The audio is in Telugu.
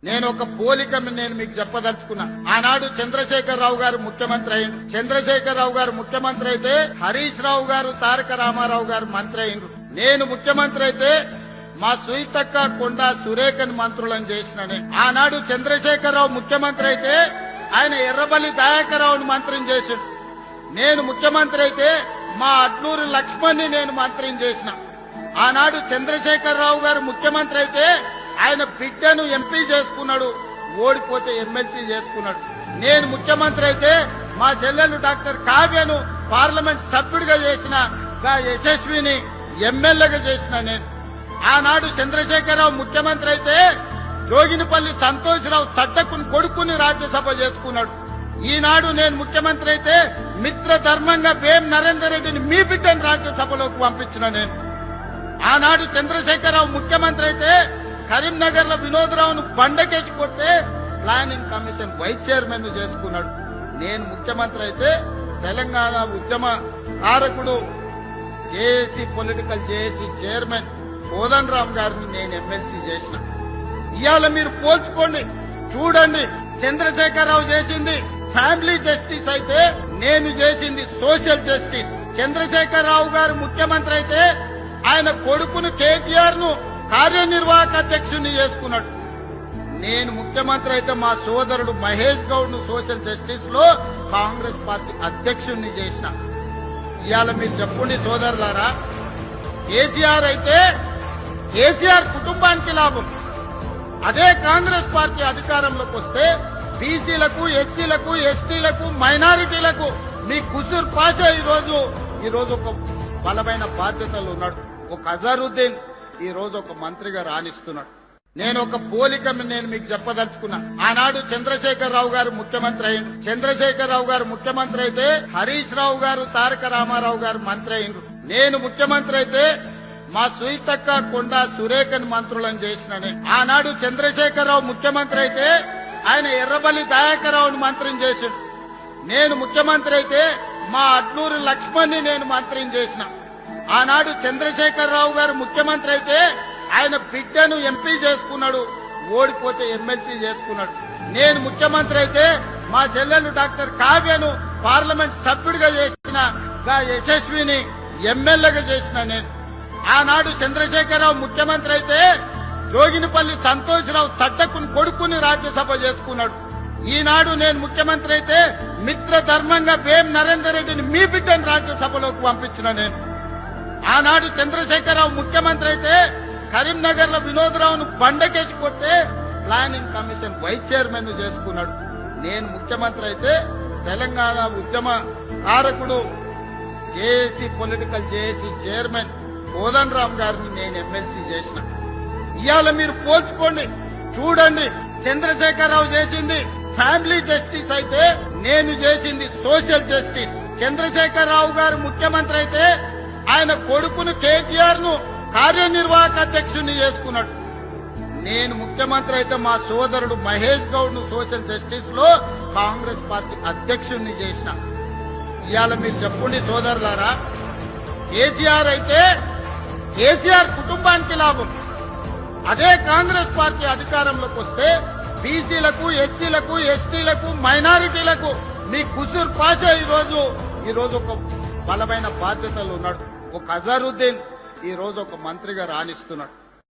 నేను ఒక పోలికను నేను మీకు చెప్పదలుచుకున్నా. ఆనాడు చంద్రశేఖరరావు గారు ముఖ్యమంత్రి అయ్యిండు. చంద్రశేఖరరావు గారు ముఖ్యమంత్రి అయితే హరీష్ రావు గారు, తారక రామారావు గారు మంత్రి అయ్యిండ్రు. నేను ముఖ్యమంత్రి అయితే మా సుయితక్క, కొండా సురేఖని మంత్రులను చేసిననే. ఆనాడు చంద్రశేఖరరావు ముఖ్యమంత్రి అయితే ఆయన ఎర్రబల్లి దయాకర్రావుని మంత్రిని చేసిండు. నేను ముఖ్యమంత్రి అయితే మా అడ్లూరు లక్ష్మణ్ని నేను మంత్రిని చేసిన. ఆనాడు చంద్రశేఖరరావు గారు ముఖ్యమంత్రి అయితే ఆయన బిడ్డను ఎంపీ చేసుకున్నాడు, ఓడిపోతే ఎమ్మెల్సీ చేసుకున్నాడు. నేను ముఖ్యమంత్రి అయితే మా చెల్లెలు డాక్టర్ కావ్యను పార్లమెంట్ సభ్యుడిగా చేసిన, యశస్విని ఎమ్మెల్యేగా చేసిన. నేను ఆనాడు చంద్రశేఖరరావు ముఖ్యమంత్రి అయితే జోగినిపల్లి సంతోష్రావు సడ్డకుని కొడుకుని రాజ్యసభ చేసుకున్నాడు. ఈనాడు నేను ముఖ్యమంత్రి అయితే మిత్రధర్మంగా వేం నరేందర్ రెడ్డిని మీ బిడ్డను రాజ్యసభలోకి పంపించిన. నేను ఆనాడు చంద్రశేఖరరావు ముఖ్యమంత్రి అయితే కరీంనగర్ లో వినోద్రావును బండకేసి కొట్టే ప్లానింగ్ కమిషన్ వైస్ చైర్మన్ చేసుకున్నాడు. నేను ముఖ్యమంత్రి అయితే తెలంగాణ ఉద్యమ కారకుడు జేఏసీ పొలిటికల్ జేఏసీ చైర్మన్ కోదండ రామ్ గారిని నేను ఎమ్మెల్సీ చేసిన. ఇవాళ మీరు పోల్చుకోండి, చూడండి. చంద్రశేఖరరావు చేసింది ఫ్యామిలీ జస్టిస్ అయితే నేను చేసింది సోషల్ జస్టిస్. చంద్రశేఖరరావు గారు ముఖ్యమంత్రి అయితే ఆయన కొడుకును కేటీఆర్ ను కార్యనిర్వాహక అధ్యక్షుడిని చేసుకున్నాడు. నేను ముఖ్యమంత్రి అయితే మా సోదరుడు మహేష్ గౌడ్ ను సోషల్ జస్టిస్ లో కాంగ్రెస్ పార్టీ అధ్యక్షుడిని చేసిన. ఇవాళ మీరు చెప్పండి సోదరులారా, కేసీఆర్ అయితే కేసీఆర్ కుటుంబానికి లాభం. అదే కాంగ్రెస్ పార్టీ అధికారంలోకి వస్తే బీసీలకు, ఎస్సీలకు, ఎస్టీలకు, మైనారిటీలకు మీ కుసూర్ పాషా ఈ రోజు ఒక బలమైన బాధ్యతలు ఉన్నాడు. ఒక అజరుద్దీన్ ఈ రోజు ఒక మంత్రిగా రాణిస్తున్నాడు. నేను ఒక పోలికను నేను మీకు చెప్పదలుచుకున్నా. ఆనాడు చంద్రశేఖరరావు గారు ముఖ్యమంత్రి అయ్యిండు. చంద్రశేఖరరావు గారు ముఖ్యమంత్రి అయితే హరీష్ రావు గారు, తారక రామారావు గారు మంత్రి అయ్యిండ్రు. నేను ముఖ్యమంత్రి అయితే మా సుయితక్క, కొండా సురేఖని మంత్రులను చేసిననే. ఆనాడు చంద్రశేఖరరావు ముఖ్యమంత్రి అయితే ఆయన ఎర్రబల్లి దయాకర్రావుని మంత్రిని చేసిండు. నేను ముఖ్యమంత్రి అయితే మా అడ్లూరు లక్ష్మణ్ని నేను మంత్రిని చేసిన. ఆనాడు చంద్రశేఖరరావు గారు ముఖ్యమంత్రి అయితే ఆయన బిడ్డను ఎంపీ చేసుకున్నాడు, ఓడిపోతే ఎమ్మెల్సీ చేసుకున్నాడు. నేను ముఖ్యమంత్రి అయితే మా చెల్లెలు డాక్టర్ కావ్యను పార్లమెంట్ సభ్యుడిగా చేసిన, యశస్విని ఎమ్మెల్యేగా చేసిన. నేను ఆనాడు చంద్రశేఖరరావు ముఖ్యమంత్రి అయితే జోగినిపల్లి సంతోష్రావు సడ్డకుని కొడుకుని రాజ్యసభ చేసుకున్నాడు. ఈనాడు నేను ముఖ్యమంత్రి అయితే మిత్రధర్మంగా వేం నరేందర్ రెడ్డిని మీ బిడ్డను రాజ్యసభలోకి పంపించిన. నేను ఆనాడు చంద్రశేఖరరావు ముఖ్యమంత్రి అయితే కరీంనగర్ లో వినోద్రావును బండకేసి కొట్టే ప్లానింగ్ కమిషన్ వైస్ చైర్మన్ చేసుకున్నాడు. నేను ముఖ్యమంత్రి అయితే తెలంగాణ ఉద్యమ కారకుడు జేఏసీ పొలిటికల్ జేఏసీ చైర్మన్ కోదండ రామ్ గారిని నేను ఎమ్మెల్సీ చేసిన. ఇవాళ మీరు పోల్చుకోండి, చూడండి. చంద్రశేఖరరావు చేసింది ఫ్యామిలీ జస్టిస్ అయితే నేను చేసింది సోషల్ జస్టిస్. చంద్రశేఖరరావు గారు ముఖ్యమంత్రి అయితే ఆయన కొడుకును కేటీఆర్ ను కార్యనిర్వాహక అధ్యక్షుడిని చేసుకున్నాడు. నేను ముఖ్యమంత్రి అయితే మా సోదరుడు మహేష్ గౌడ్ ను సోషల్ జస్టిస్ లో కాంగ్రెస్ పార్టీ అధ్యక్షుడిని చేసిన. ఇవాళ మీరు చెప్పండి సోదరులారా, కేసీఆర్ అయితే కేసీఆర్ కుటుంబానికి లాభం. అదే కాంగ్రెస్ పార్టీ అధికారంలోకి వస్తే బీసీలకు, ఎస్సీలకు, ఎస్టీలకు, మైనారిటీలకు మీ కుసూర్ పాషా ఈ రోజు ఒక బలమైన బాధ్యతలు ఉన్నాడు. ఒక అజరుద్దీన్ ఈ రోజు ఒక మంత్రిగా రాణిస్తున్నాడు.